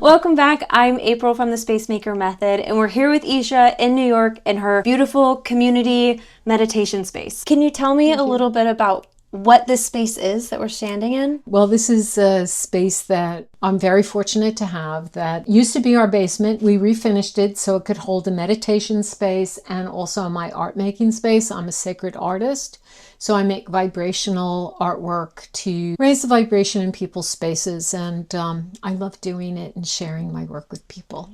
Welcome back. I'm April from the Space Maker Method, and we're here with Eesha in New York in her beautiful community meditation space. Can you tell me a little bit about what this space is that we're standing in? Well, this is a space that I'm very fortunate to have that used to be our basement. We refinished it so it could hold a meditation space and also my art making space. I'm a sacred artist, so I make vibrational artwork to raise the vibration in people's spaces, and I love doing it and sharing my work with people.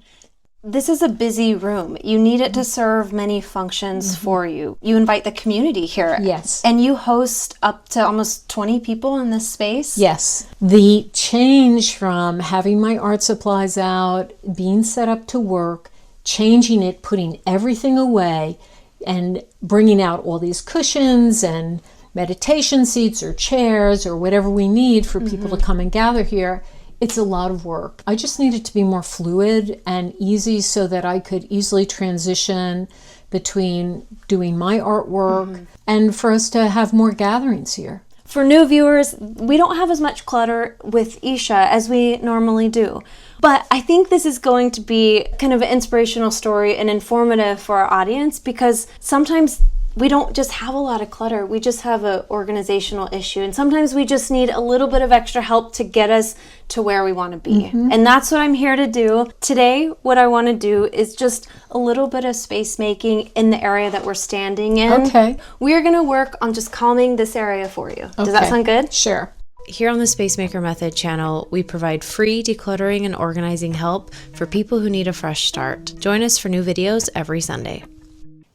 This is a busy room. You need it to serve many functions for you. You invite the community here. Yes. And you host up to almost 20 people in this space? Yes. The change from having my art supplies out, being set up to work, changing it, putting everything away, and bringing out all these cushions and meditation seats or chairs or whatever we need for people to come and gather here. It's a lot of work. I just need it to be more fluid and easy so that I could easily transition between doing my artwork and for us to have more gatherings here. For new viewers, we don't have as much clutter with Eesha as we normally do. But I think this is going to be kind of an inspirational story and informative for our audience, because sometimes we don't just have a lot of clutter. We just have an organizational issue. And sometimes we just need a little bit of extra help to get us to where we want to be. And that's what I'm here to do. Today, what I want to do is just a little bit of space making in the area that we're standing in. Okay. We are going to work on just calming this area for you. Does that sound good? Sure. Here on the Space Maker Method channel, we provide free decluttering and organizing help for people who need a fresh start. Join us for new videos every Sunday.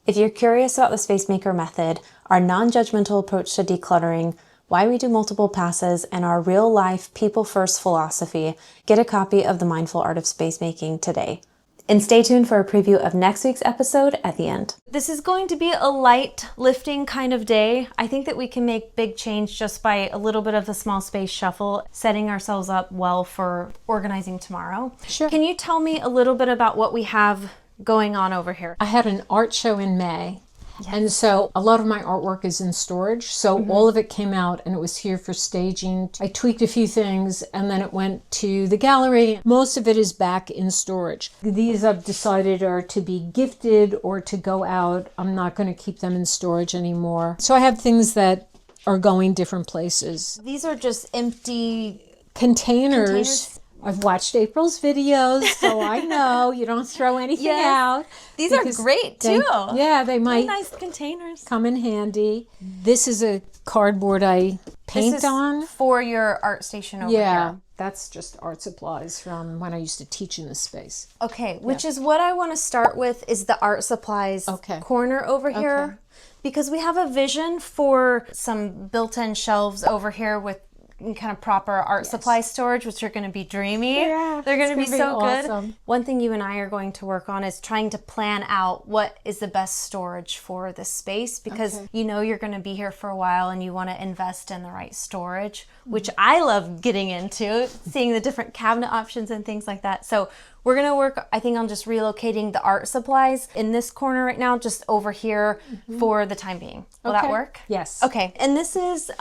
If you're curious about the Space Maker Method, our non-judgmental approach to decluttering, why we do multiple passes, and our real-life people-first philosophy, get a copy of The Mindful Art of Space Making today. And stay tuned for a preview of next week's episode at the end. This is going to be a light lifting kind of day. I think that we can make big change just by a little bit of the small space shuffle, setting ourselves up well for organizing tomorrow. Sure. Can you tell me a little bit about what we have going on over here? I had an art show in May. And so a lot of my artwork is in storage. So all of it came out and it was here for staging. I tweaked a few things and then it went to the gallery. Most of it is back in storage. These I've decided are to be gifted or to go out. I'm not going to keep them in storage anymore. So I have things that are going different places. These are just empty Containers. I've watched April's videos, so I know you don't throw anything out. These are great too. They might nice containers. come in handy. This is a cardboard I paint This is on. for your art station over here. That's just art supplies from when I used to teach in this space. Okay, which is what I want to start with, is the art supplies corner over here. Because we have a vision for some built-in shelves over here with kind of proper art supply storage, which are going to be dreamy. Yeah, they're going to be so awesome. good. One thing you and I are going to work on is trying to plan out what is the best storage for this space, because you know you're going to be here for a while and you want to invest in the right storage, which I love getting into, seeing the different cabinet options and things like that. So we're going to work, I think, on just relocating the art supplies in this corner right now, just over here for the time being. Will that work? Yes. Okay. And this is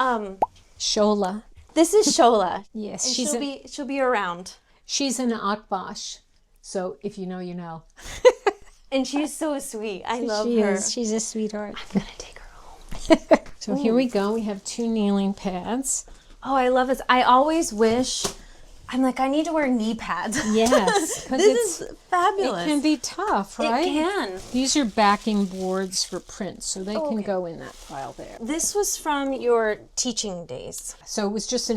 Shola. This is Shola. Yes, and she'll be around. She's an Akbash, so if you know, you know. And she's so sweet. I love her. She's a sweetheart. I'm gonna take her home. So here we go. We have 2 kneeling pads. Oh, I love this. I always wish, I'm like, I need to wear knee pads. Yes, because This is fabulous. It can be tough, right? It can. These are backing boards for prints, so they can go in that pile there. This was from your teaching days. So it was just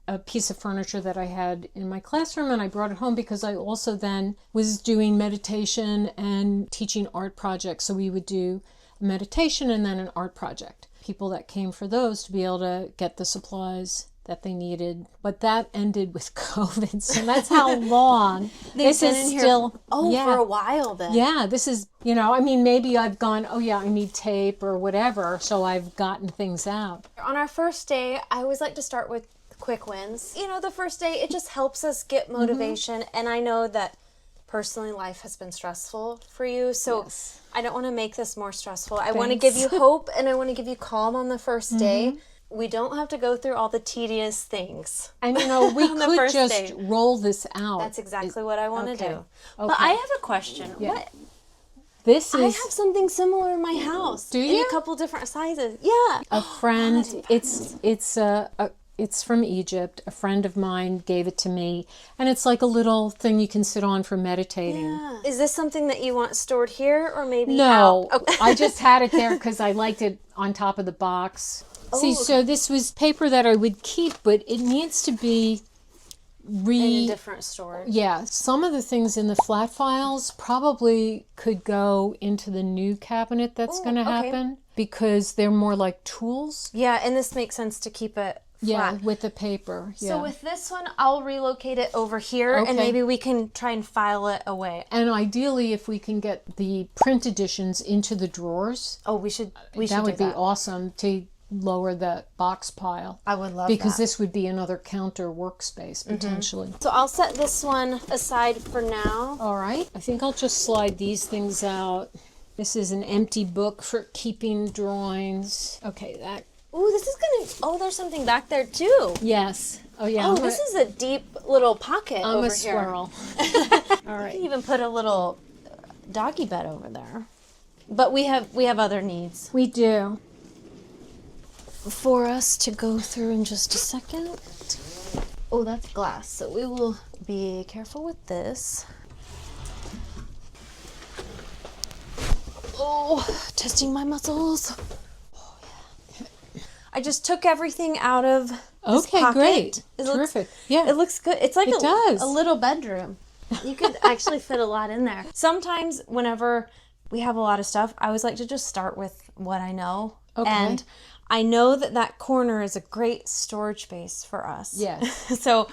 a piece of furniture that I had in my classroom, and I brought it home because I also then was doing meditation and teaching art projects. So we would do a meditation and then an art project. People that came for those to be able to get the supplies that they needed, but that ended with COVID, so that's how long this is still. For a while then. Yeah, this is, I mean, maybe I've gone, I need tape or whatever, so I've gotten things out. On our first day, I always like to start with quick wins. The first day, it just helps us get motivation, and I know that personally life has been stressful for you, so I don't want to make this more stressful. I want to give you hope, and I want to give you calm on the first day. we don't have to go through all the tedious things. And we On the could first just day. roll this out. That's exactly what I want to okay. do. But Okay. I have a question. Yeah. What? This I is have something similar in my house. Do In you? a couple different sizes. Yeah. a friend. that's It's from Egypt. A friend of mine gave it to me, and it's like a little thing you can sit on for meditating. Yeah. Is this something that you want stored here or maybe No, out? Oh. I just had it there because I liked it on top of the box. See, okay. so this was paper that I would keep, but it needs to be In a different storage. Yeah, some of the things in the flat files probably could go into the new cabinet that's going to okay. happen because they're more like tools. Yeah, and this makes sense to keep it Yeah, flat. with the paper. Yeah. So with this one, I'll relocate it over here, Okay. and maybe we can try and file it away. And ideally, if we can get the print editions into the drawers, Oh, we should that do would be that. awesome to lower the box pile. I would love because that. this would be another counter workspace potentially. So I'll set this one aside for now. All right, I think I'll just slide these things out. This is an empty book for keeping drawings. Okay, that. Ooh, this is gonna. Oh, there's something back there too. Yes. Oh yeah. Oh, this is a deep little pocket I'm over a here. squirrel. All You right. can even put a little doggy bed over there. But we have other needs We do. for us to go through in just a second. Oh, that's glass, so we will be careful with this. Oh, testing my muscles. Oh, yeah. I just took everything out of this Okay, pocket. great. It looks- Terrific. Yeah. It looks good. It's like It does. a little bedroom. You could actually fit a lot in there. Sometimes whenever we have a lot of stuff, I always like to just start with what I know. Okay. And I know that that corner is a great storage space for us. Yes. So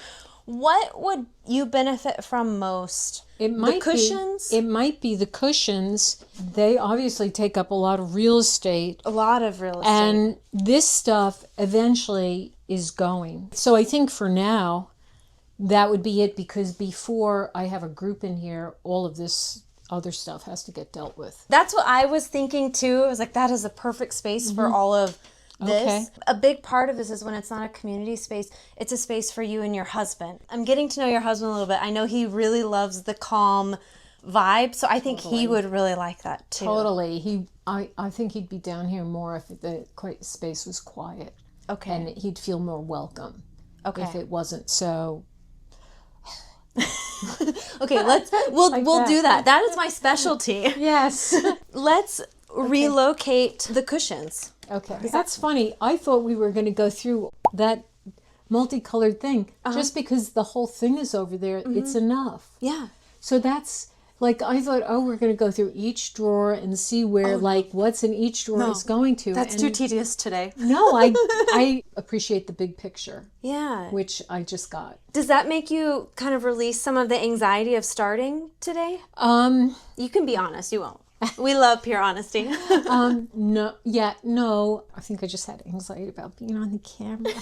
what would you benefit from most? It might the cushions? It might be the cushions. They obviously take up a lot of real estate. A lot of real estate. And this stuff eventually is going. So I think for now, that would be it, because before I have a group in here, all of this other stuff has to get dealt with. That's what I was thinking too. I was like, that is a perfect space for all of this. Okay. A big part of this is when it's not a community space, it's a space for you and your husband. I'm getting to know your husband a little bit. I know he really loves the calm vibe, so I think he would really like that too. Totally. I think he'd be down here more if the space was quiet. Okay. And he'd feel more welcome. Okay. If it wasn't so. Okay, we'll do that. That is my specialty. Yes. Let's relocate the cushions. Okay. That's funny. I thought we were going to go through that multicolored thing. Just because the whole thing is over there, it's enough. Yeah. So that's like, I thought, oh, we're going to go through each drawer and see where, what's in each drawer is going to. That's And too tedious today. No, I appreciate the big picture, Yeah. which I just got. Does that make you kind of release some of the anxiety of starting today? You can be honest, you won't. We love pure honesty. No. I think I just had anxiety about being on the camera.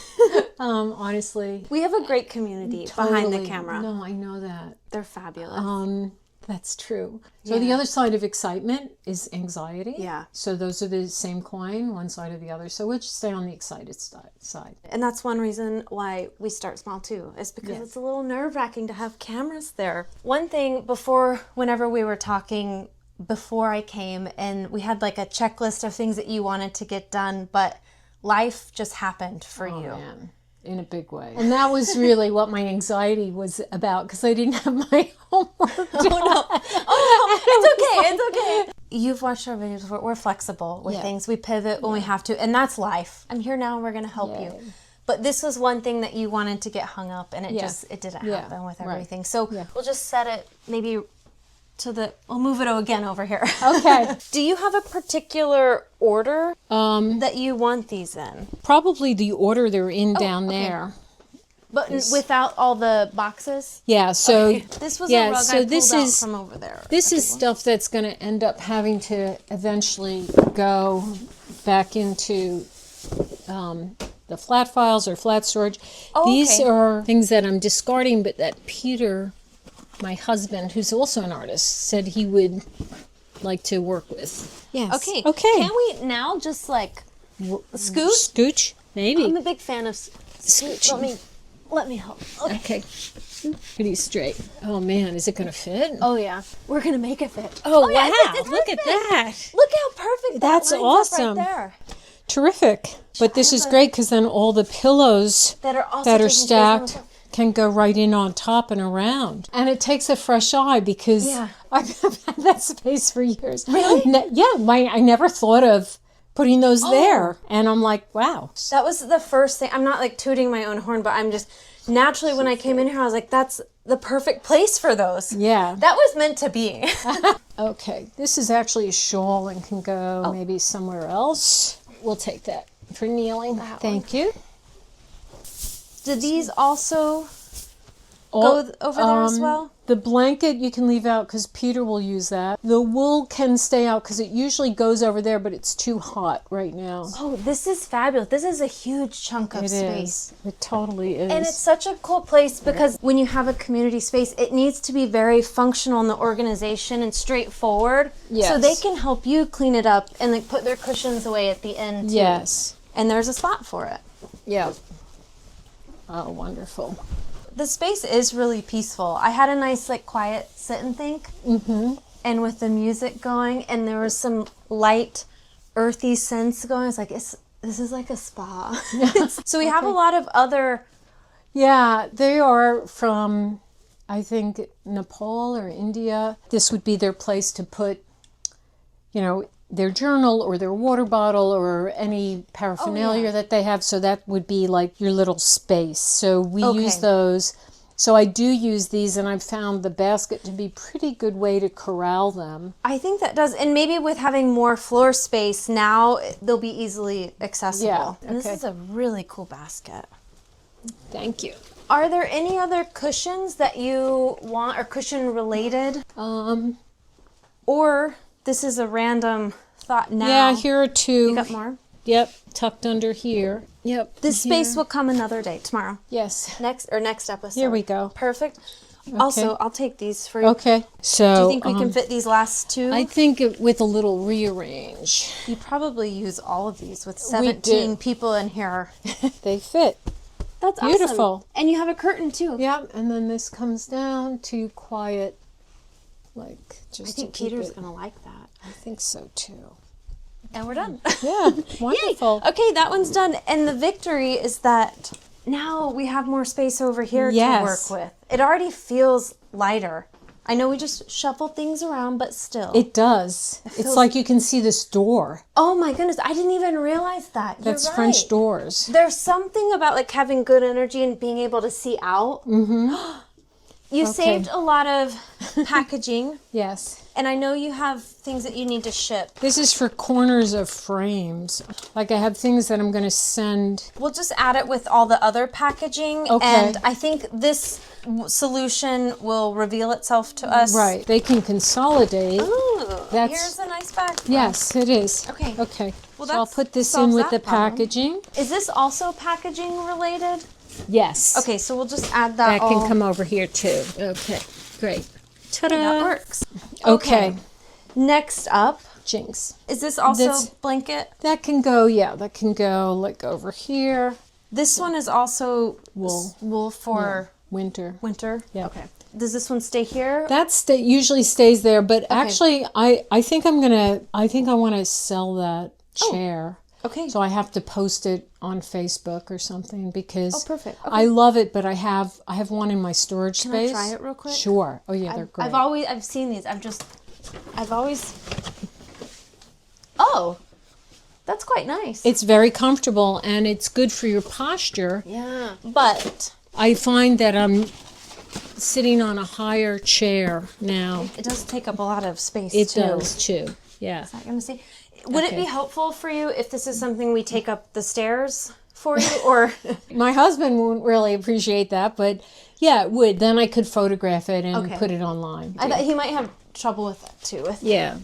Honestly. We have a great community behind the Totally. camera. No, I know that. They're fabulous. That's true. So the other side of excitement is anxiety. Yeah. So those are the same coin, one side or the other. So we'll just stay on the excited side. And that's one reason why we start small too, is because it's a little nerve-wracking to have cameras there. One thing whenever we were talking before I came, and we had like a checklist of things that you wanted to get done, but life just happened for you. Man, in a big way. And that was really what my anxiety was about, because I didn't have my homework done. It's okay. You've watched our videos before. We're flexible with things. We pivot when we have to, and that's life. I'm here now and we're going to help you. But this was one thing that you wanted to get hung up, and it didn't happen with everything. So we'll just set it maybe we'll move it again over here. Okay. Do you have a particular order that you want these in? Probably the order they're in down there. But without all the boxes? Yeah, so This was a rug so I pulled this out is from over there. this is stuff that's going to end up having to eventually go back into the flat files or flat storage. These are things that I'm discarding, but that Peter, my husband, who's also an artist, said he would like to work with. Yes. Okay. Okay. Can we now just like scoot? Scooch? Maybe. I'm a big fan of Scooching. Let me help. Okay. Pretty straight. Oh man, is it going to fit? Oh yeah, we're gonna make it fit. Oh, yeah, wow, it's look at perfect. that. Look how perfect That's that lines up awesome. right there. Terrific. But this is great because then all the pillows That are also that are taking space on the stacked floor. can go right in on top and around. And it takes a fresh eye because I've had that space for years. Really? I never thought of putting those there. And I'm like, wow. That was the first thing. I'm not like tooting my own horn, but I'm just naturally when I came in here, I was like, that's the perfect place for those. Yeah. That was meant to be. Okay. This is actually a shawl and can go maybe somewhere else. We'll take that for kneeling. Thank you. Do these also go over there as well? The blanket you can leave out because Peter will use that. The wool can stay out because it usually goes over there, but it's too hot right now. Oh, this is fabulous. This is a huge chunk of space. It totally is. And it's such a cool place because when you have a community space, it needs to be very functional in the organization and straightforward. Yes. So they can help you clean it up and like put their cushions away at the end too. Yes. And there's a spot for it. Yeah. Oh, wonderful. The space is really peaceful. I had a nice like quiet sit and think. Mm-hmm. And with the music going and there was some light earthy scents going, it's like this is like a spa. So we have a lot of other. Yeah, they are from, I think, Nepal or India. This would be their place to put, their journal or their water bottle or any paraphernalia that they have. So that would be like your little space. So we use those. So I do use these, and I've found the basket to be a pretty good way to corral them. I think that does, and maybe with having more floor space now, they'll be easily accessible. Yeah, And this is a really cool basket. Thank you. Are there any other cushions that you want, or cushion related? Or this is a random thought now. Yeah, here are two. You got more? Yep, tucked under here. Yep. This space will come another day, tomorrow. Yes. Next episode. Here we go. Perfect. Also, I'll take these for you. Okay. So Do you think we can fit these last two? I think with a little rearrange. You probably use all of these with 17 people in here. They fit. That's beautiful. Awesome. And you have a curtain too. Yep. And then this comes down to quiet, like just. I think to keep Peter's it. gonna like that. I think so too. And we're done. Yeah. Wonderful. Yay. Okay, that one's done. And the victory is that now we have more space over here to work with. It already feels lighter. I know we just shuffle things around, but still. It does. It's like you can see this door. Oh my goodness, I didn't even realize that. That's You're right. French doors. There's something about like having good energy and being able to see out. Mm-hmm. You saved a lot of packaging. Yes. And I know you have things that you need to ship. This is for corners of frames. Like I have things that I'm going to send. We'll just add it with all the other packaging. Okay. And I think this solution will reveal itself to us. Right. They can consolidate. Ooh, That's- here's a nice bag. Yes, it is. Okay. Okay. Well, So I'll that's- put this in solves with the that problem. packaging. Is this also packaging related? Yes. Okay, so we'll just add that That can come over here too. Okay. Great. Ta-da. That works. Okay. Next up, Jinx. is this also This- blanket? That can go, that can go like over here. This one is also wool for Winter. winter. Yeah. Okay. Does this one stay here? That usually stays there, but actually I think I want to sell that chair. Okay. So I have to post it on Facebook or something because perfect. Okay. I love it, but I have one in my storage Can space. I try it real quick? Sure. Oh yeah, they're great. I've seen these. I've always. Oh, that's quite nice. It's very comfortable and it's good for your posture. Yeah, but I find that I'm sitting on a higher chair now. it does take up a lot of space. It too. does too. Yeah. Is that gonna see? Would it be helpful for you if this is something we take up the stairs for you, or? My husband won't really appreciate that, but yeah, it would. Then I could photograph it and put it online. I thought he might have trouble with that too. Yeah.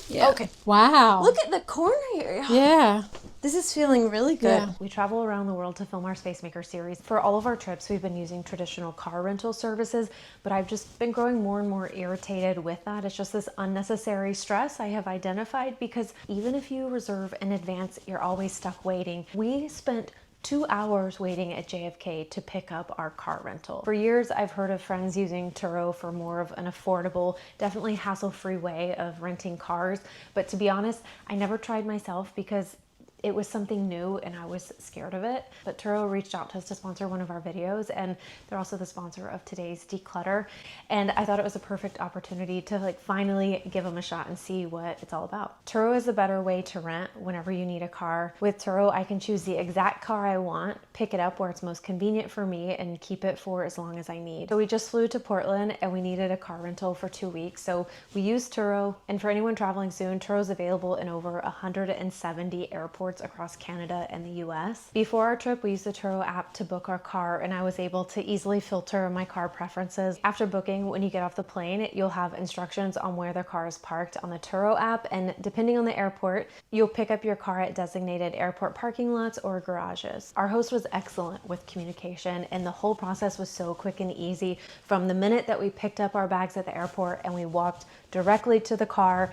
Yeah. Okay. Wow. Look at the corner here. Yeah. This is feeling really good. Yeah. We travel around the world to film our Spacemaker series. For all of our trips, we've been using traditional car rental services, but I've just been growing more and more irritated with that. It's just this unnecessary stress I have identified because even if you reserve in advance, you're always stuck waiting. We spent 2 hours waiting at JFK to pick up our car rental. For years, I've heard of friends using Turo for more of an affordable, definitely hassle-free way of renting cars. But to be honest, I never tried myself because it was something new and I was scared of it. But Turo reached out to us to sponsor one of our videos, and they're also the sponsor of today's Declutter. And I thought it was a perfect opportunity to like finally give them a shot and see what it's all about. Turo is a better way to rent whenever you need a car. With Turo, I can choose the exact car I want, pick it up where it's most convenient for me, and keep it for as long as I need. So we just flew to Portland and we needed a car rental for 2 weeks. So we used Turo, and for anyone traveling soon, Turo is available in over 170 airports across Canada and the US. Before our trip, we used the Turo app to book our car, and I was able to easily filter my car preferences. After booking, when you get off the plane, you'll have instructions on where the car is parked on the Turo app, and depending on the airport, you'll pick up your car at designated airport parking lots or garages. Our host was excellent with communication, and the whole process was so quick and easy. From the minute that we picked up our bags at the airport and we walked directly to the car,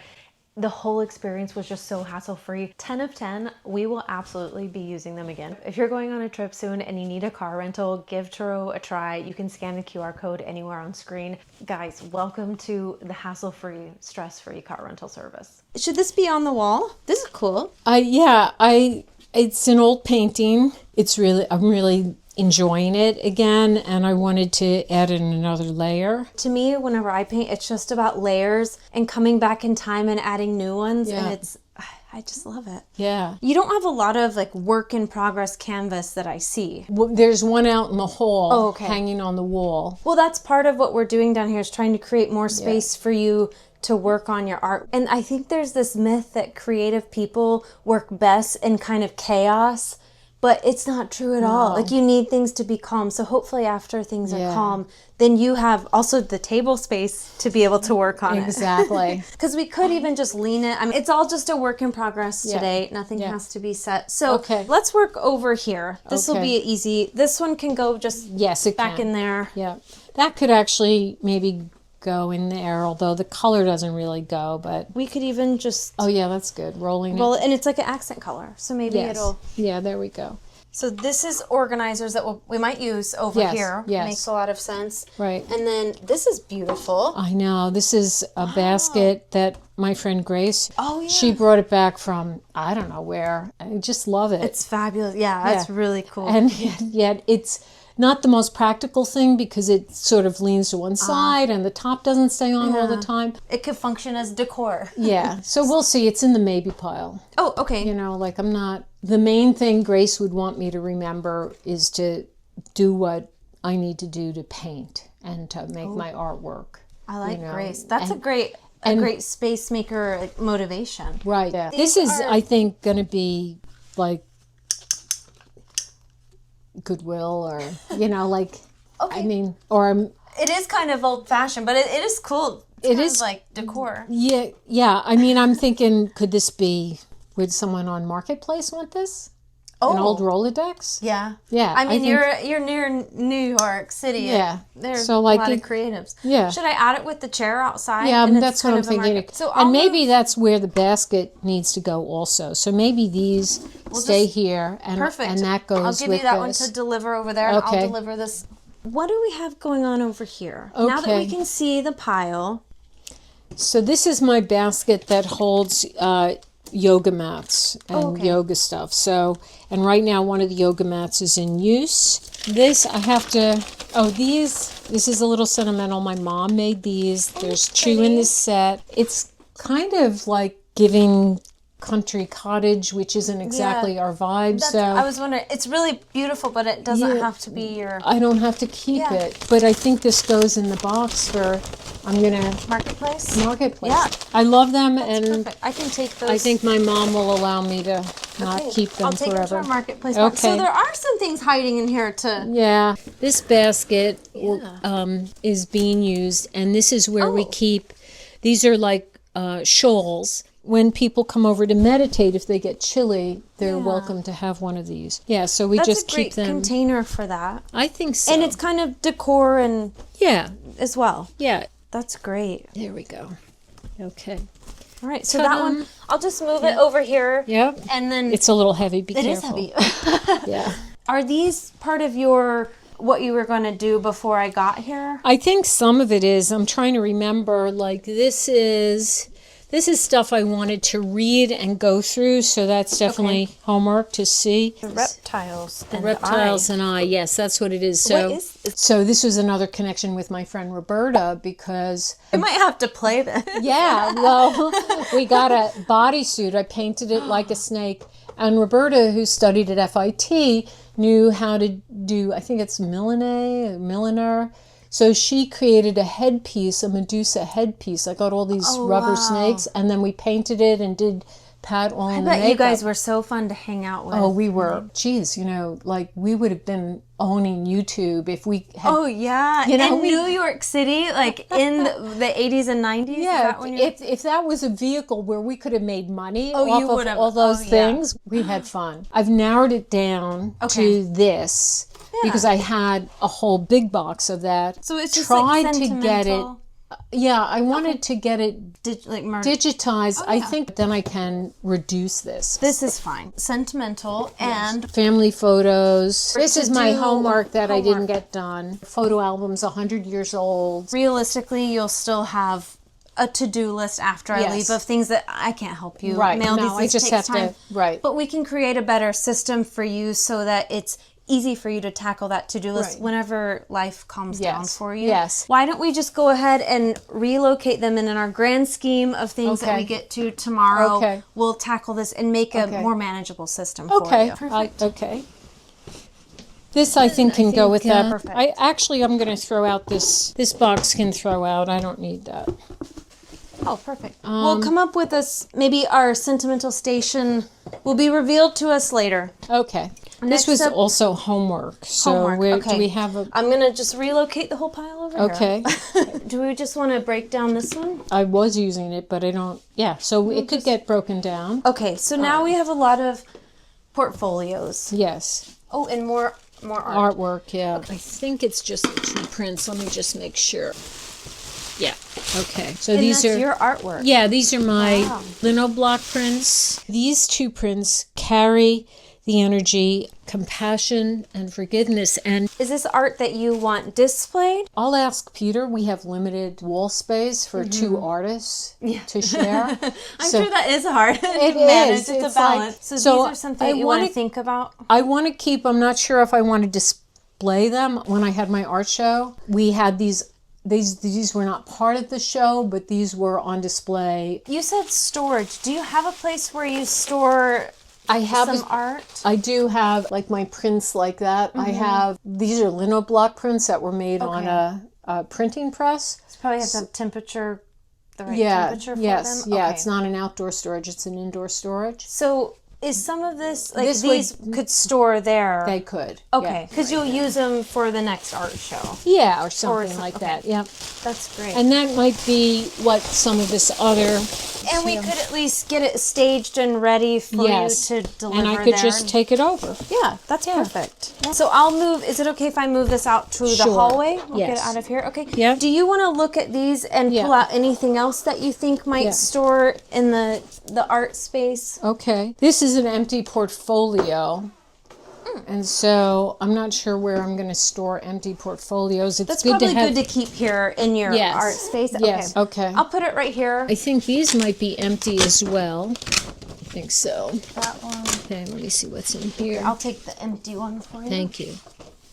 the whole experience was just so hassle-free. 10 of 10, we will absolutely be using them again. If you're going on a trip soon and you need a car rental, give Turo a try. You can scan the QR code anywhere on screen. Guys, welcome to the hassle-free, stress-free car rental service. Should this be on the wall? This is cool. It's an old painting. I'm really enjoying it again, and I wanted to add in another layer. To me, whenever I paint, it's just about layers and coming back in time and adding new ones, and I just love it. Yeah. You don't have a lot of like work in progress canvas that I see. Well, there's one out in the hall hanging on the wall. Well, that's part of what we're doing down here, is trying to create more space for you to work on your art. And I think there's this myth that creative people work best in kind of chaos, but it's not true at all. Like, you need things to be calm. So hopefully after things are calm, then you have also the table space to be able to work on it. Exactly. Because we could even just lean it. I mean, it's all just a work in progress today. Nothing has to be set. So let's work over here. This will be easy. This one can go just back in there. Yeah. That could actually maybe go in there, although the color doesn't really go, but we could even just that's good, rolling it. And it's like an accent color, so maybe it'll there we go. So this is organizers that we might use over here. Makes a lot of sense. Right. And then this is beautiful. I know, this is a basket that my friend Grace, she yeah. brought it back from I don't know where. I just love it. It's fabulous. Yeah, that's really cool. And yet it's not the most practical thing because it sort of leans to one side and the top doesn't stay on all the time. It could function as decor. Yeah. So we'll see. It's in the maybe pile. Oh, okay. You know, like the main thing Grace would want me to remember is to do what I need to do to paint and to make my artwork. I like Grace. That's a great space maker motivation. Right. Yeah. This is, I think, going to be like Goodwill or, I mean, or it is kind of old fashioned, but it is cool. It is like decor. Yeah. I mean, I'm thinking, would someone on Marketplace want this? An old Rolodex? Yeah. Yeah. I mean, you're near New York City. Yeah. There's a lot of creatives. Yeah. Should I add it with the chair outside? Yeah, that's what I'm thinking. So maybe that's where the basket needs to go also. So maybe these stay here and that goes with this. I'll give you that one to deliver over there, and I'll deliver this. What do we have going on over here? Okay. Now that we can see the pile. So this is my basket that holds yoga mats and yoga stuff. So, and right now one of the yoga mats is in use. This I have to, this is a little sentimental. My mom made these. There's two in this set. It's kind of like giving country cottage, which isn't exactly our vibe. So I was wondering, it's really beautiful, but it doesn't have to be your... I don't have to keep it, but I think this goes in the box for, I'm gonna... Marketplace? Yeah. I love them. That's perfect. I can take those. I think my mom will allow me to not keep them I'll take forever. them to our Marketplace box. So there are some things hiding in here to... Yeah. This basket is being used, and this is where we keep, these are like shawls. When people come over to meditate, if they get chilly, they're welcome to have one of these. Yeah, so we just keep them. That's a great container for that. I think so. And it's kind of decor and as well. Yeah. That's great. There we go. Okay. All right, so that one, I'll just move it over here. Yep. And then... It's a little heavy. Be careful. It is heavy. Yeah. Are these part of your what you were going to do before I got here? I think some of it is. I'm trying to remember, like this is stuff I wanted to read and go through, so that's definitely homework to see. The reptiles. The reptiles and I, yes, that's what it is. So, What is this? so this was another connection with my friend Roberta because, I might have to play this. yeah, well, we got a bodysuit. I painted it like a snake. And Roberta, who studied at FIT, knew how to do, I think it's milliner. So she created a headpiece, a Medusa headpiece. I got all these rubber snakes, and then we painted it and did pat all in the makeup. You guys were so fun to hang out with. Oh, we were. Geez, like we would have been owning YouTube if we had. Oh, yeah. In New York City, like in the 80s and 90s? Yeah, if that was a vehicle where we could have made money you off would of have. all those things, we had fun. I've narrowed it down to this because I had a whole big box of that. So it's just tried like to get it. Yeah, I wanted to get it digitized. I think then I can reduce this. This is fine. Sentimental and Family photos. This is my homework that I didn't get done. Photo albums 100 years old. realistically, you'll still have a to-do list after I leave of things that I can't help you mail. No, I just have to. Right. But we can create a better system for you so that it's easy for you to tackle that to-do list whenever life calms down for you. Yes. Why don't we just go ahead and relocate them, and in our grand scheme of things that we get to tomorrow, we'll tackle this and make a more manageable system for you. Perfect. Okay. This I think can go with that. Perfect. I'm going to throw out this. This box can throw out. I don't need that. Oh, perfect. We'll come up with this. Maybe our sentimental station will be revealed to us later. Okay. Next this was up- also homework. So do we have a... I'm going to just relocate the whole pile over here. Okay. Do we just want to break down this one? I was using it, but I don't... Yeah, so it could get broken down. Okay, so now we have a lot of portfolios. Yes. Oh, and more art. Artwork, yeah. I think it's just the 2 prints. Let me just make sure. Yeah. Okay. So And these that's are your artwork. Yeah, these are my lino block prints. These 2 prints carry the energy, compassion, and forgiveness. And Is this art that you want displayed? I'll ask Peter. We have limited wall space for 2 artists to share. I'm sure that is hard to It manage. is. It's a balance. Like, so these are something you want to think about? I want to keep, I'm not sure if I want to display them. When I had my art show, we had these were not part of the show, but these were on display. You said storage. Do you have a place where you store some art? I do have like my prints like that. I have, these are lino block prints that were made on a printing press. It's probably have the temperature, the right temperature for them? Yeah, it's not an outdoor storage, it's an indoor storage. So is some of this, like these could store there? They could. Okay, because you'll use them for the next art show. Yeah, or something like that, yeah. That's great. And that might be what some of this other... And we could at least get it staged and ready for you to deliver. And I could just take it over. Yeah, that's perfect. So I'll move. Is it okay if I move this out to the hallway? We'll get it out of here. Okay. Yeah. Do you want to look at these and pull out anything else that you think might store in the art space? Okay. This is an empty portfolio. And so I'm not sure where I'm going to store empty portfolios. It's That's good probably to have... good to keep here in your art space. Yes. Okay. I'll put it right here. I think these might be empty as well. I think so. That one. Okay, let me see what's in here. I'll take the empty one for you. Thank you.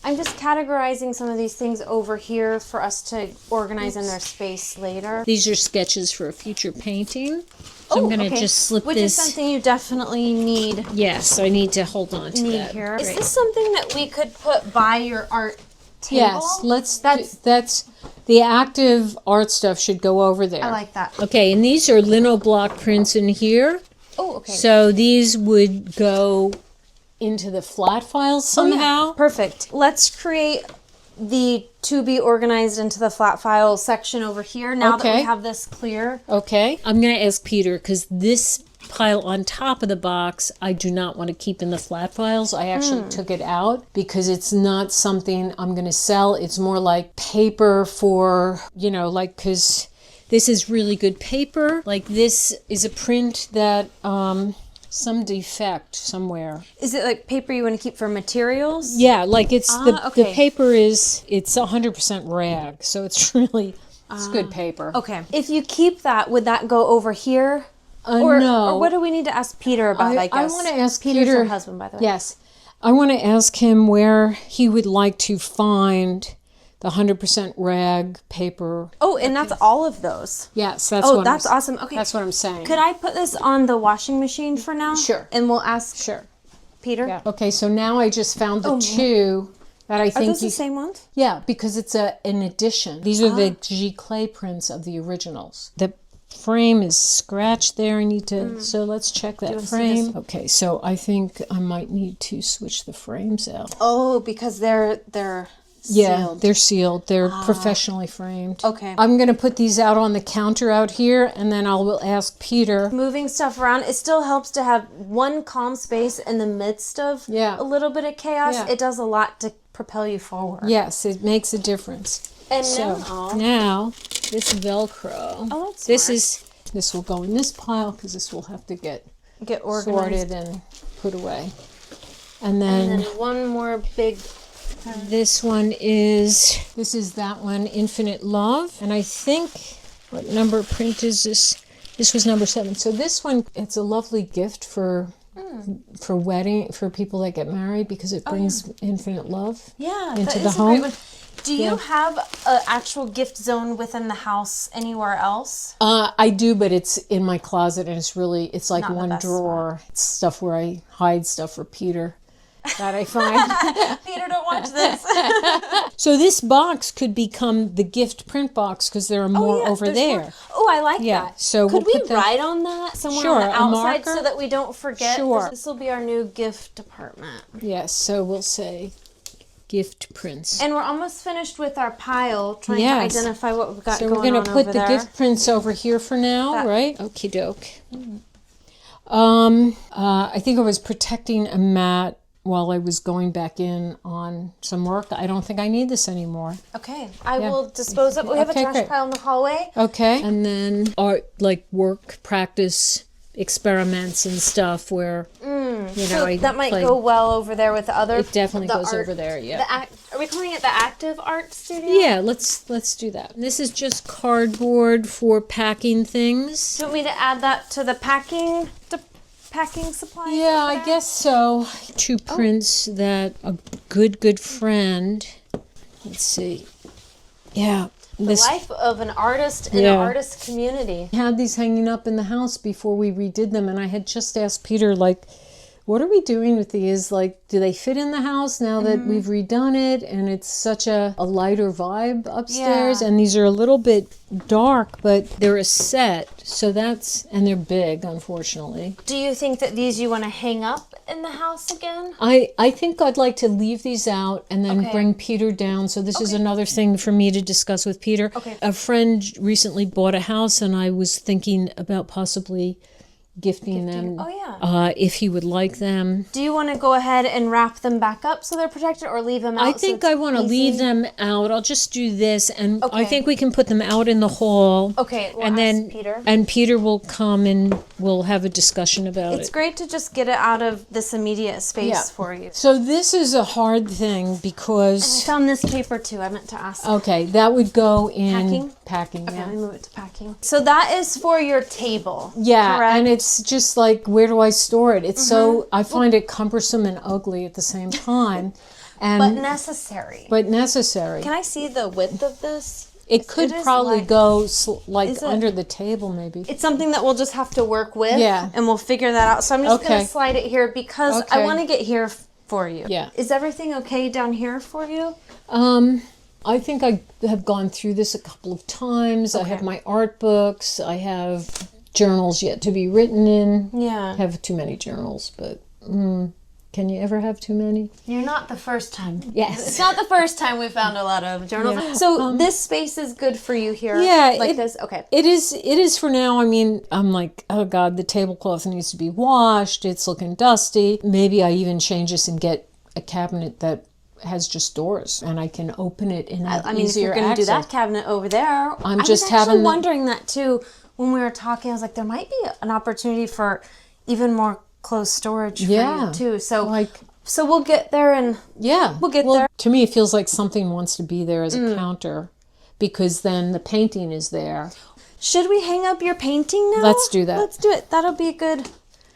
I'm just categorizing some of these things over here for us to organize in their space later. These are sketches for a future painting. So I'm going to just slip Which this. is something you definitely need. Yes, I need to hold on to that. Here. Is this something that we could put by your art table? Yes, that's the active art stuff should go over there. I like that. Okay, and these are lino block prints in here. Oh, okay. So these would go into the flat files somehow. Perfect. Let's create the to be organized into the flat file section over here now that we have this clear. Okay. I'm going to ask Peter because this pile on top of the box I do not want to keep in the flat files. I actually took it out because it's not something I'm going to sell. It's more like paper for, like, because this is really good paper. Like this is a print that some defect somewhere. Is it like paper you want to keep for materials? Yeah, like it's the okay. paper it's 100% rag, so it's really it's good paper. Okay. If you keep that, would that go over here? No. Or what do we need to ask Peter about, I guess? I want to ask Peter's Peter. her husband, by the way. Yes. I want to ask him where he would like to find the 100% rag paper. Oh, and that's all of those. Yes, that's Oh, that's awesome. Okay. That's what I'm saying. Could I put this on the washing machine for now? Sure. And we'll ask Peter? Yeah. Okay, so now I just found the two that I Are think those the same ones? Yeah, because it's an addition. These are the G clay prints of the originals. The frame is scratched there. I need to, so let's check that frame. Okay, so I think I might need to switch the frames out. Oh, because they're sealed. Yeah, they're sealed. They're professionally framed. Okay. I'm going to put these out on the counter out here, and then I will ask Peter. Moving stuff around, it still helps to have one calm space in the midst of a little bit of chaos. Yeah. It does a lot to propel you forward. Yes, it makes a difference. And now this Velcro. This will go in this pile because this will have to get organized, sorted and put away. And then one more big. This is that one, Infinite Love. And I think, what number print is this? This was number 7. So this one, it's a lovely gift for people that get married because it brings infinite love into the home. Great one. Do you have an actual gift zone within the house anywhere else? I do, but it's in my closet, and it's like Not one drawer. It's stuff where I hide stuff for Peter that I find. Peter, don't watch this. So this box could become the gift print box because there are more over there. More. Oh, I like that. So could we write on that somewhere on the outside so that we don't forget? Sure. This will be our new gift department. Yes, so we'll say gift prints. And we're almost finished with our pile, trying to identify what we've got going on over there. So we're going to put the gift prints over here for now, right? Okie doke. I think I was protecting a mat while I was going back in on some work. I don't think I need this anymore. Okay. I will dispose of. We have a trash pile in the hallway. Okay. And then like work practice experiments and stuff where that might go well over there with the other. It definitely goes over there. Yeah. Are we calling it the Active Art Studio? Yeah, let's do that. This is just cardboard for packing things. Do you want me to add that to the packing supplies? Yeah, I guess so. 2 prints that a good friend. Let's see. Yeah. The life of an artist in an artist community. I had these hanging up in the house before we redid them, and I had just asked Peter, like, what are we doing with these? Like, do they fit in the house now that we've redone it? And it's such a lighter vibe upstairs. And these are a little bit dark, but they're a set. So and they're big, unfortunately. Do you think that these you want to hang up in the house again? I think I'd like to leave these out and then bring Peter down. So this is another thing for me to discuss with Peter. Okay. A friend recently bought a house, and I was thinking about possibly gifting them if he would like them. Do you want to go ahead and wrap them back up so they're protected, or leave them out? I think I want to leave them out. I'll just do this, and I think we can put them out in the hall. Okay, we'll and then ask Peter. And Peter will come and we'll have a discussion about it. It's great to just get it out of this immediate space for you. So this is a hard thing because I found this paper too. I meant to ask. Okay, that would go in packing. Okay, let me move it to packing. So that is for your table. Yeah, correct? and it's just like, where do I store it? It's so, I find it cumbersome and ugly at the same time. But necessary. Can I see the width of this? It could probably go under the table, maybe. It's something that we'll just have to work with. Yeah. And we'll figure that out. So I'm just going to slide it here because I want to get here for you. Yeah. Is everything okay down here for you? I think I have gone through this a couple of times. I have my art books. I have journals yet to be written in. Yeah. I have too many journals, but can you ever have too many? You're not the first time. Yes. It's not the first time we found a lot of journals. Yeah. So this space is good for you here? Yeah. This? Okay. It is for now. I mean, I'm like, oh God, the tablecloth needs to be washed. It's looking dusty. Maybe I even change this and get a cabinet that has just doors, and I can open it in an easier if you're going to do that cabinet over there, I was wondering that too when we were talking. I was like, there might be an opportunity for even more closed storage for Yeah. you too. So Like, so we'll get there and yeah. We'll get well, there. To me, it feels like something wants to be there as a counter because then the painting is there. should we hang up your painting now? Let's do that. Let's do it. That'll be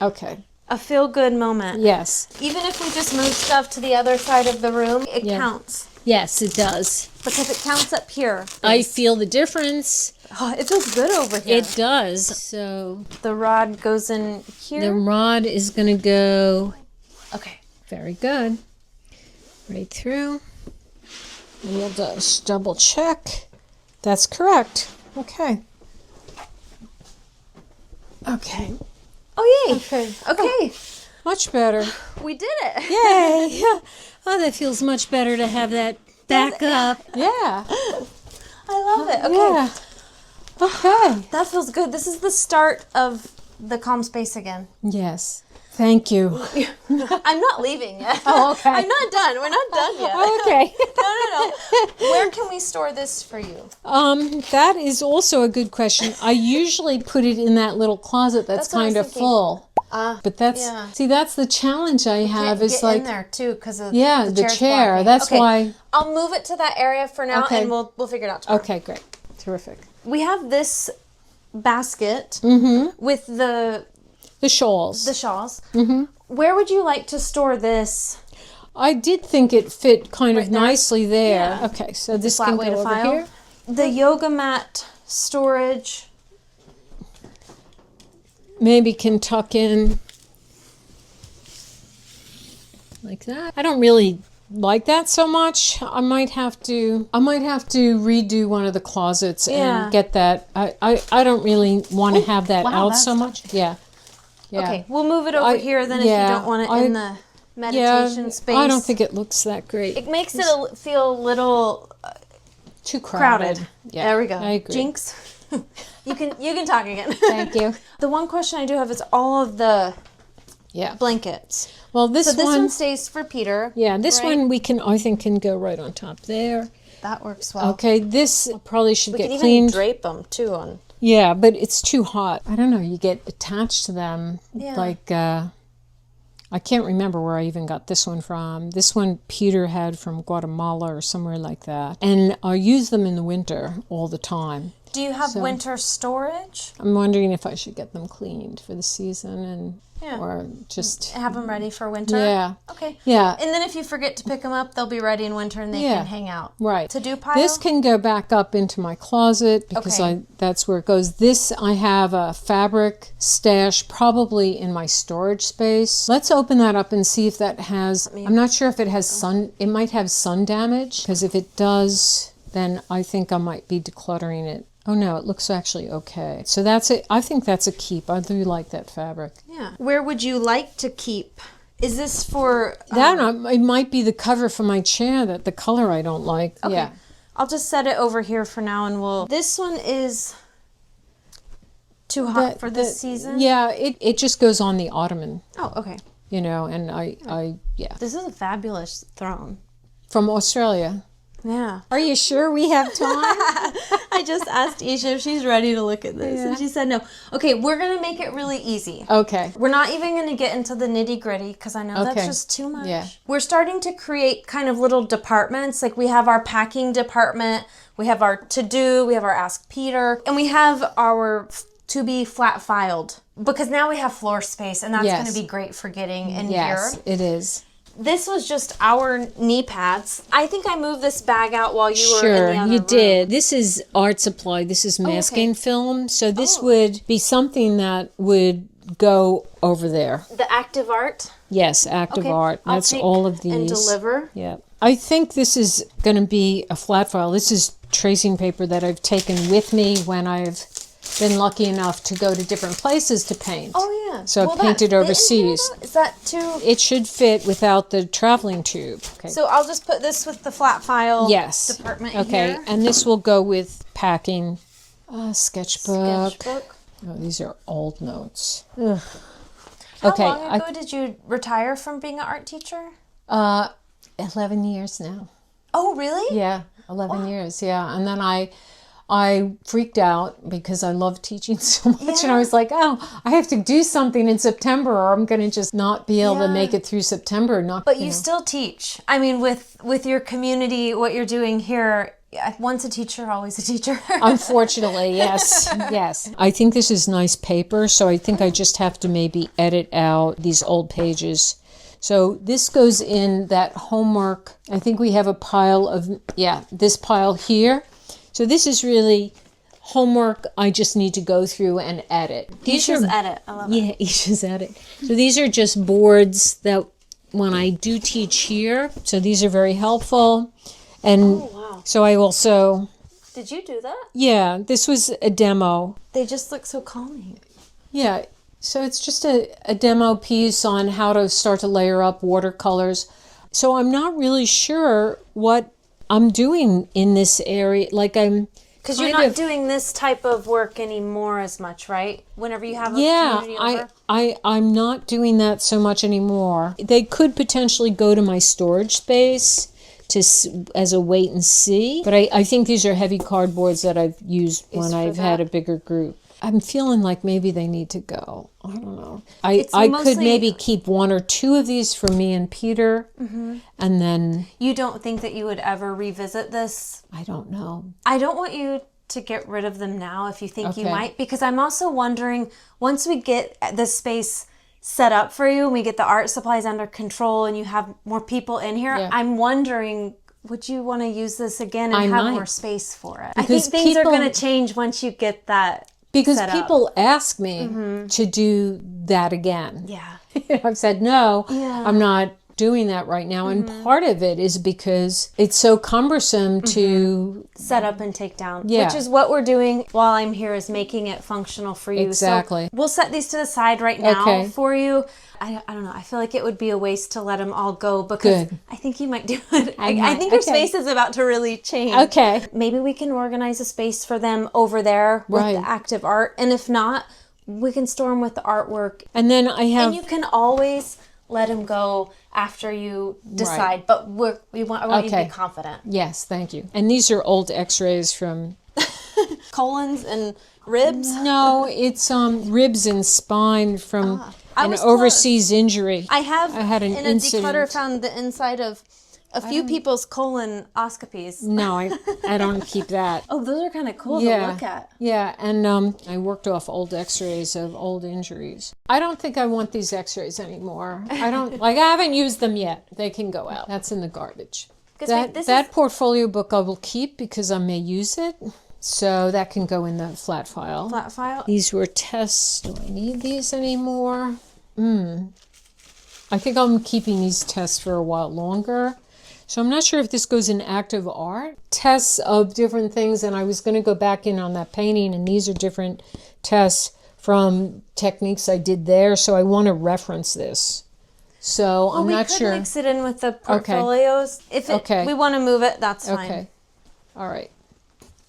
Okay. a feel good moment. Yes. Even if we just move stuff to the other side of the room, it Yeah. counts Yes, it does. because it counts up here. I feel the difference. Oh, it feels good over here. It does. So The rod goes in here. the rod is going to go Okay. very good right through. And we'll just double check. That's correct. Okay. Okay. Oh yay. Okay. Okay. Much better. We did it. Yay. Oh, that feels much better to have that back up. Yeah. I love it. Okay. Yeah. Okay. That feels good. This is the start of the calm space again. Yes. Thank you. I'm not leaving yet. Oh, okay. I'm not done. We're not done yet. Okay. No. Where can we store this for you? That is also a good question. I usually put it in that little closet that's That's what I was kind of thinking. full. But that's yeah. see, that's the challenge I have. Can't Is get like in there too because of yeah, the the chair's chair. blocking. That's Okay. why. I'll move it to that area for now, Okay. and we'll figure it out tomorrow. Okay, great, terrific. We have this basket with the shawls. shawls. Where would you like to store this? I did think it fit kind of Right there? nicely there. Yeah. Okay, so this Flat can way go to over file. here. The yoga mat storage. Maybe can tuck in like that. I don't really like that so much. I might have to redo one of the closets Yeah. and get that. I don't really want to have that wow, out that's so much. Yeah. Yeah. Okay, we'll move it over I- here then yeah, if you don't want it in the meditation space. I don't think it looks that great. it makes it feel a little Too crowded. crowded. Yeah, There we go. I agree. Jinx. you can talk again. Thank you. The one question I do have is all of the Yeah. blankets. Well, this So this one, one stays for Peter. yeah, this right? one I think can go right on top there. That works well. Okay, this probably should We get can even cleaned. drape them too on. Yeah, but it's too hot. I don't know. You get attached to them. Yeah. Like, I can't remember where I even got this one from. This one Peter had from Guatemala or somewhere like that. And I use them in the winter all the time. Do you have winter storage? I'm wondering if I should get them cleaned for the season and Yeah. or just Have them ready for winter? yeah. Okay. Yeah. And then if you forget to pick them up, they'll be ready in winter and they Yeah. can hang out. Right. To-do pile? This can go back up into my closet because Okay. that's where it goes. This I have a fabric stash probably in my storage space. Let's open that up and see if that has I'm not sure if it has sun it might have sun damage because if it does then I think I might be decluttering it. Oh no, it looks actually okay. So that's it. I think that's a keep. I do like that fabric. Yeah. Where would you like to keep? Is this for... It might be the cover for my chair that the color I don't like. Okay. Yeah. I'll just set it over here for now and we'll... This one is too hot for this season? Yeah, it just goes on the ottoman, Oh, okay. and yeah. This is a fabulous throne. From Australia. Yeah. Are you sure we have time? I just asked Eesha if she's ready to look at this, and she said no. Okay, we're going to make it really easy. Okay. We're not even going to get into the nitty gritty because I know that's Okay. just too much. Yeah. We're starting to create kind of little departments. Like we have our packing department, we have our to-do, we have our Ask Peter, and we have our to be flat filed because now we have floor space and that's Yes. going to be great for getting in Yes, here. it is. This was just our knee pads. I think I moved this bag out while you were in Sure, the other you room. did. This is art supply. This is masking okay. film. So this would be something that would go over there. The active art. Yes, active art. I'll That's take all of these. and deliver. Yeah. I think this is going to be a flat file. This is tracing paper that I've taken with me when I've been lucky enough to go to different places to paint. Oh yeah. So Will I've that painted fit in here, overseas. though? Is that too? It should fit without the traveling tube. Okay. So I'll just put this with the flat file Yes. department Okay. here. And this will go with packing. Sketchbook. Sketchbook. Oh, these are old notes. How Okay, long ago did you retire from being an art teacher? 11 years now. Oh, really? Yeah, 11 years. Yeah, and then I I freaked out because I love teaching so much. And I was like, oh, I have to do something in September or I'm going to just not be able to make it through September. But you still teach. I mean, with your community, what you're doing here, once a teacher, always a teacher. Unfortunately, yes. Yes. I think this is nice paper, so I think I just have to maybe edit out these old pages. So this goes in that homework. I think we have a pile of, this pile here. So this is really homework I just need to go through and edit. Eesha's edit. I love it. Yeah, Eesha's edit. So these are just boards that when I do teach here, so these are very helpful. And so I also... Did you do that? Yeah, this was a demo. They just look so calming. Yeah, so it's just a demo piece on how to start to layer up watercolors. So I'm not really sure what I'm doing in this area. Like because you're not doing this type of work anymore as much, right? Whenever you have a community over? I'm not doing that so much anymore. They could potentially go to my storage space as a wait and see. But I think these are heavy cardboards that I've used when I've had a bigger group. I'm feeling like maybe they need to go. I don't know. I could maybe keep one or two of these for me and Peter. Mm-hmm. And then... You don't think that you would ever revisit this? I don't know. I don't want you to get rid of them now if you think you might. Because I'm also wondering, once we get the space set up for you and we get the art supplies under control and you have more people in here, I'm wondering, would you want to use this again and have more space for it? Because I think things are going to change once you get that because people ask me to do that again. Yeah. I've said, no, I'm not doing that right now. And part of it is because it's so cumbersome to set up and take down, which is what we're doing while I'm here, is making it functional for you. Exactly. So we'll set these to the side right now for you. I don't know. I feel like it would be a waste to let them all go because I think you might do it. I think your space is about to really change. Okay. Maybe we can organize a space for them over there with the active art. And if not, we can store them with the artwork. And then I have... And you can always let them go after you decide. But I want you to be confident. Yes, thank you. And these are old x-rays from... Colons and ribs? No, it's ribs and spine from... an overseas injury. I had an incident. Declutter found the inside of a few people's colonoscopies. No, I don't keep that. Oh, those are kind of cool to look at. Yeah, and I worked off old x-rays of old injuries. I don't think I want these x-rays anymore. I haven't used them yet. They can go out. That's in the garbage. That portfolio book I will keep because I may use it. So that can go in the flat file. Flat file? These were tests. Do I need these anymore? I think I'm keeping these tests for a while longer. So I'm not sure if this goes in active art. Tests of different things, and I was going to go back in on that painting, and these are different tests from techniques I did there. So I want to reference this. So I'm not sure. We could mix it in with the portfolios. If we want to move it, that's fine. Okay. All right.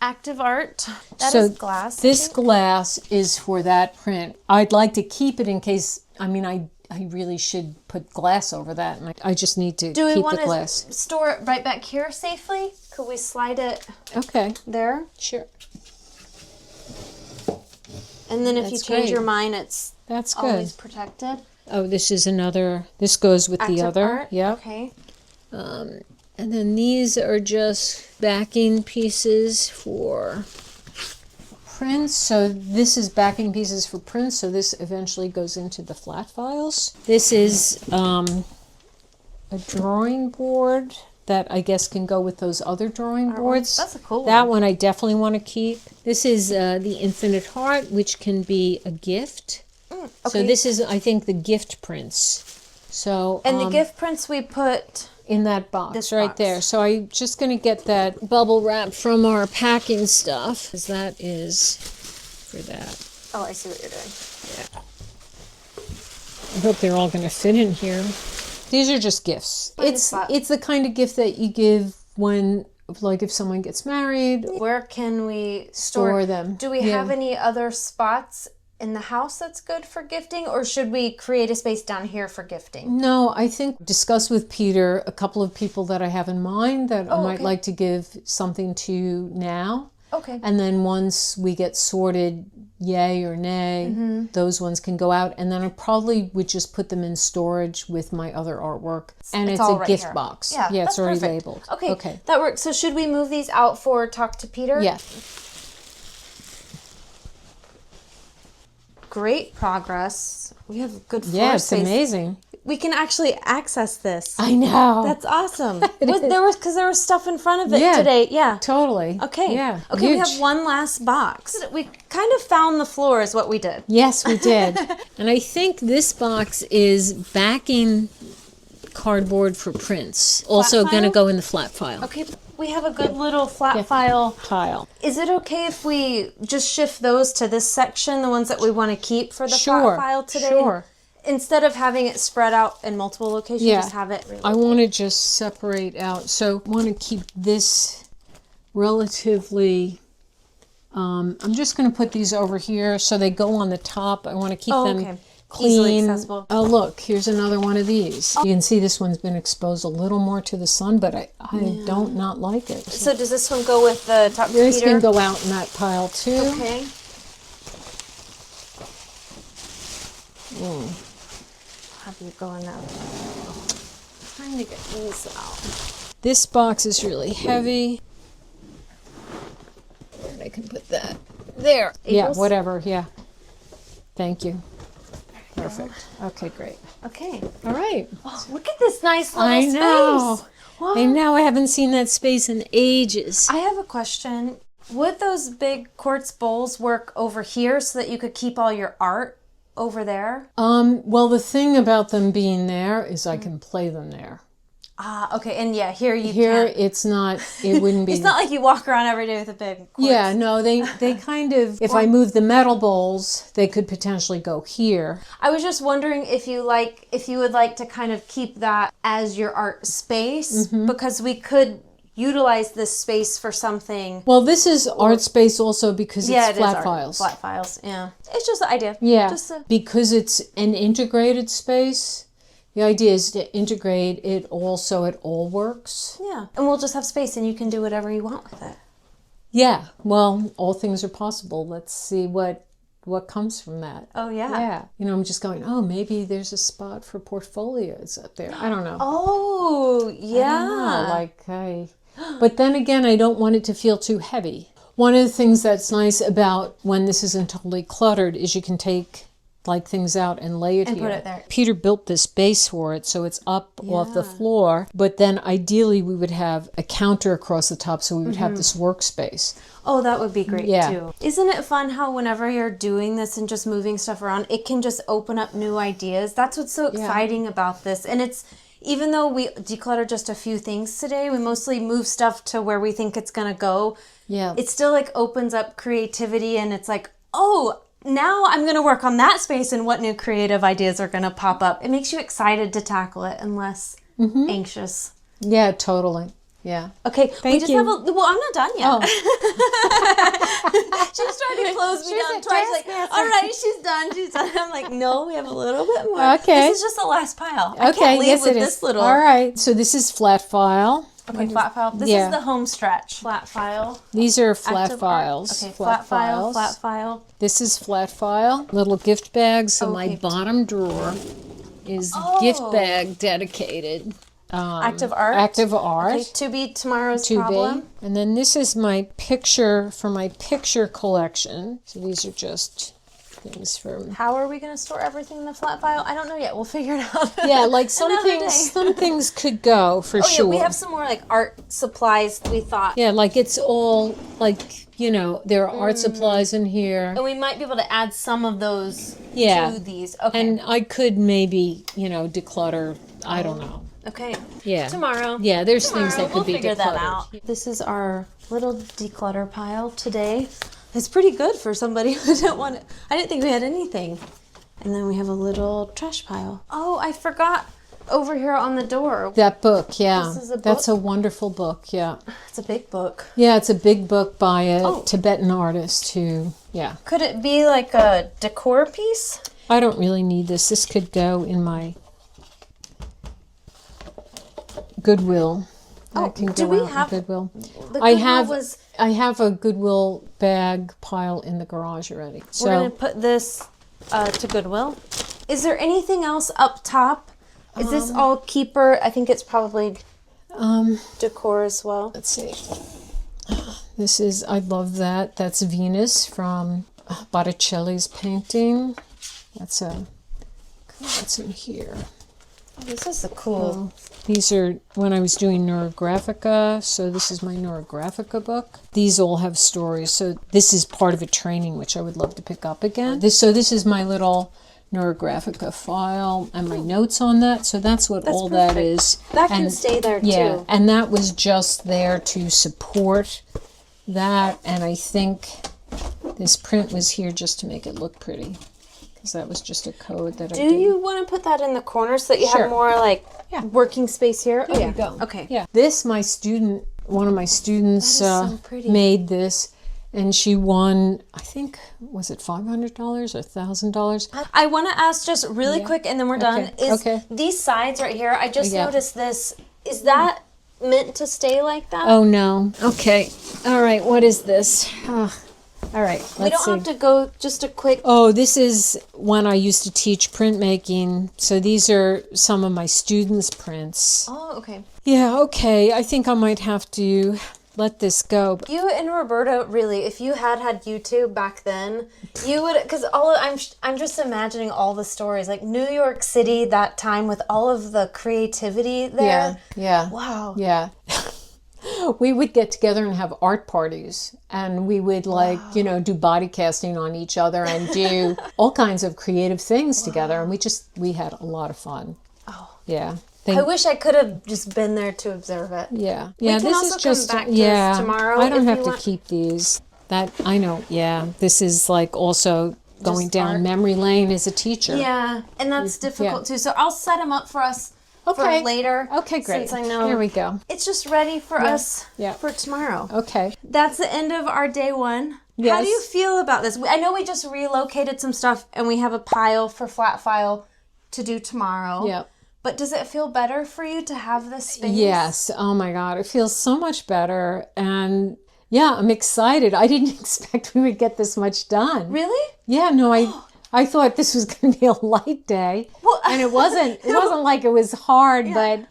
Active art. That is glass. This glass is for that print. I'd like to keep it in case, I really should put glass over that. And I just need to keep the glass. Do we want to store it right back here safely? Could we slide it there? Sure. And then if you change your mind, that's always protected. Oh, this is another, this goes with the other. Art? Yeah. Okay. And then these are just backing pieces for prints. So this is backing pieces for prints. So this eventually goes into the flat files. This is a drawing board that I guess can go with those other drawing boards. That's a cool one. That one I definitely want to keep. This is the Infinite Heart, which can be a gift. Okay. So this is, I think, the gift prints. So and the gift prints we put in that box right there. So I'm just going to get that bubble wrap from our packing stuff, because that is for that. Oh, I see what you're doing. Yeah. I hope they're all going to fit in here. These are just gifts. It's the kind of gift that you give when, like, if someone gets married. Where can we store them? Do we have any other spots in the house that's good for gifting, or should we create a space down here for gifting? No, I think discuss with Peter a couple of people that I have in mind that I might like to give something to now. Okay. And then once we get sorted, yay or nay, those ones can go out. And then I probably would just put them in storage with my other artwork. And it's all a right gift here. box. Yeah, it's that's already perfect. labeled. Okay, that works. So should we move these out for Talk to Peter? Yeah. Great progress. We have good floor Yeah, it's space. amazing. We can actually access this. I know. That's awesome. There was stuff in front of it today. Yeah. Totally. Okay. Yeah. Okay, we huge. have one last box. We kind of found the floor is what we did. Yes, we did. And I think this box is backing cardboard for prints. Also going to go in the flat file. Okay, we have a good little flat file Tile. Is it okay if we just shift those to this section, the ones that we want to keep for the flat file today? Sure. Instead of having it spread out in multiple locations, just have it. I want to just separate out. So I want to keep this relatively, I'm just going to put these over here so they go on the top. I want to keep them clean. Easily accessible. Oh, look, here's another one of these. You can see this one's been exposed a little more to the sun, but I don't not like it. So does this one go with the Talk to This Peter? can go out in that pile too. Okay. Have you go in that? Trying to get these out. This box is really heavy. I can put that there. Yeah, Eagles? whatever. Yeah. Thank you. Perfect. Okay, great. Okay. All right. Oh, look at this nice little I know. space. Wow. I know. I haven't seen that space in ages. I have a question. Would those big quartz bowls work over here so that you could keep all your art over there? Well, the thing about them being there is I can play them there. Ah, okay. And yeah, here you Here, can't. it's not. It wouldn't be. It's not like you walk around every day with a big quartz. Yeah, no, they kind of, if I move the metal bowls, they could potentially go here. I was just wondering if you would like to kind of keep that as your art space, because we could utilize this space for something. Well, this is art space also because it's it flat is art. files. Flat files, yeah. It's just the idea. Yeah, Just because it's an integrated space. The idea is to integrate it all so it all works. yeah. And we'll just have space and you can do whatever you want with it. Yeah, well, all things are possible. Let's see what comes from that. Oh, yeah. Yeah. You know, I'm just going, oh, maybe there's a spot for portfolios up there. I don't know. Oh, yeah. But then again, I don't want it to feel too heavy. One of the things that's nice about when this isn't totally cluttered is you can take things out and lay it And here. put it there. Peter built this base for it, so it's up off the floor. But then ideally we would have a counter across the top, so we would have this workspace. Oh, that would be great Yeah. too. Isn't it fun how whenever you're doing this and just moving stuff around, it can just open up new ideas? That's what's so exciting about this. And it's, even though we declutter just a few things today, we mostly move stuff to where we think it's going to go. Yeah. It still opens up creativity, and it's like, oh, now I'm going to work on that space and what new creative ideas are going to pop up. It makes you excited to tackle it and less anxious. Yeah, totally. Yeah. Okay, we just you. have well, I'm not done yet. Oh. She was trying to close me She's down a twice, like, taskmaster. all right, she's done. I'm like, no, we have a little bit more. Okay. This is just the last pile. I Okay, can't leave yes, with it is. this little. All right. So this is flat file. Okay, flat file. This is the home stretch. Flat file. These are flat Active art. files. Okay, flat file, flat file. This is flat file. Little gift bag. So my Okay. bottom drawer is gift bag dedicated. Active art. Active art. Okay, to be tomorrow's To problem. be. And then this is my picture for my picture collection. So these are just things from. How are we going to store everything in the flat file? I don't know yet. We'll figure it out. Yeah, like some Another day. things could go for sure. Yeah, we have some more art supplies we thought. Yeah, it's all there are art supplies in here. And we might be able to add some of those Yeah. to these. Okay. And I could maybe, declutter. I don't know. Okay. Yeah. Tomorrow. Yeah, there's things that We'll could be figure decluttered. that out. This is our little declutter pile today. It's pretty good for somebody who didn't want it. I didn't think we had anything. And then we have a little trash pile. Oh, I forgot over here on the door. That book, yeah. This is a That's book? a wonderful book, yeah. It's a big book. Yeah, it's a big book by a Oh. Tibetan artist who, yeah. Could it be like a decor piece? I don't really need this. This could go in my Goodwill that can do go we out in have- Goodwill. The I Goodwill have a Goodwill bag pile in the garage already. So We're going to put this to Goodwill. Is there anything else up top? Is this all keeper? I think it's probably decor as well. let's see. This is, I love that. That's Venus from Botticelli's painting. That's in here. Oh, this is a cool. These are when I was doing Neurographica. So this is my Neurographica book. These all have stories. So this is part of a training, which I would love to pick up again. This is my little Neurographica file and my notes on that. So that's what all that perfect. is. That can stay there Yeah, too. and that was just there to support that. And I think this print was here just to make it look pretty. Because that was just a code that I did. Do you want to put that in the corner so that you Sure. have more like Yeah. working space here? There you go. Okay. Yeah. This, one of my students so pretty. made this, and she won, I think, was it $500 or $1,000? I want to ask just really quick, and then we're done. Okay. Okay. These sides right here? I just Yeah. noticed this. Is that meant to stay like that? Oh, no. Okay. All right. What is this? All right. Let's we don't see. have to go. Just a quick. Oh, this is when I used to teach printmaking. So these are some of my students' prints. Oh, okay. Yeah, okay. I think I might have to let this go. You and Roberta, really, if you had YouTube back then, you would, because I'm just imagining all the stories, like New York City that time with all of the creativity there. Yeah. Wow. Yeah. We would get together and have art parties, and we would do body casting on each other and do all kinds of creative things together. And we had a lot of fun. Oh. Yeah. I wish I could have just been there to observe it. Yeah. We Yeah. can this also is just come back to this tomorrow I don't if have you to want. keep these. That I know. Yeah. This is like also going Just down art. memory lane as a teacher. Yeah, and that's difficult too. So I'll set them up for us for later. Okay, great. Since I know Here we go. it's just ready for us for tomorrow. Okay. That's the end of our day one. How Yes. do you feel about this? I know we just relocated some stuff and we have a pile for flat file to do tomorrow. Yep. But does it feel better for you to have this space? Yes. Oh my God. It feels so much better. And yeah, I'm excited. I didn't expect we would get this much done. Really? Yeah, no, I thought this was going to be a light day. Well, and it wasn't like it was hard, but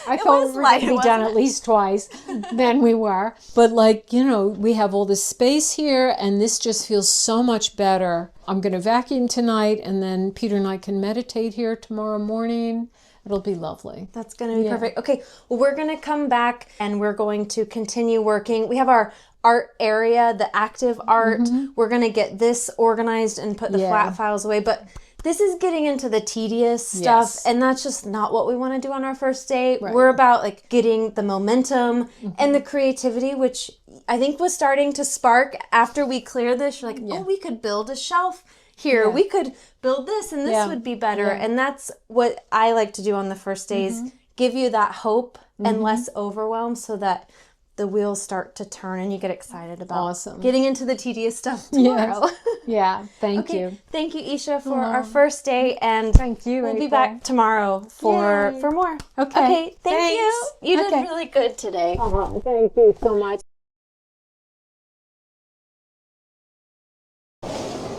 I thought was we were light, going to be done at least twice. Then we were. But we have all this space here, and this just feels so much better. I'm going to vacuum tonight, and then Peter and I can meditate here tomorrow morning. It'll be lovely. That's going to be perfect. Okay, well, we're going to come back and we're going to continue working. We have our art area, the active art. We're going to get this organized and put the flat files away. But this is getting into the tedious stuff, and that's just not what we want to do on our first date. Right. We're about getting the momentum and the creativity, which I think was starting to spark after we cleared this. You're like, oh, we could build a shelf here. We could build this and this would be better. And that's what I like to do on the first days. Give you that hope and less overwhelm so that the wheels start to turn and you get excited about getting into the tedious stuff tomorrow. Yes. Yeah, thank you. Thank you, Eesha, for our first day, and Thank you, we'll be April. back tomorrow for more. Okay. Thank Thanks. you. You did Okay. really good today. Oh, thank you so much.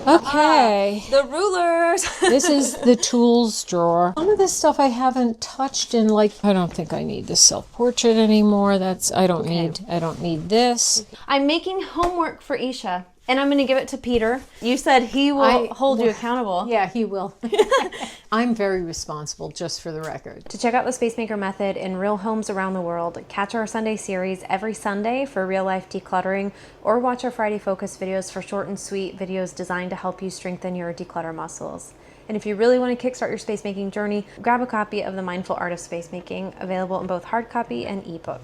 Okay. The rulers. This is the tools drawer. Some of this stuff I haven't touched in I don't think I need this self-portrait anymore. I don't need this. I'm making homework for Eesha, and I'm going to give it to Peter. You said he will hold you accountable. Yeah, he will. I'm very responsible, just for the record. To check out the Spacemaker method in real homes around the world, catch our Sunday series every Sunday for real life decluttering, or watch our Friday focus videos for short and sweet videos designed to help you strengthen your declutter muscles. And if you really want to kickstart your space making journey, grab a copy of The Mindful Art of Space Making, available in both hard copy and ebook.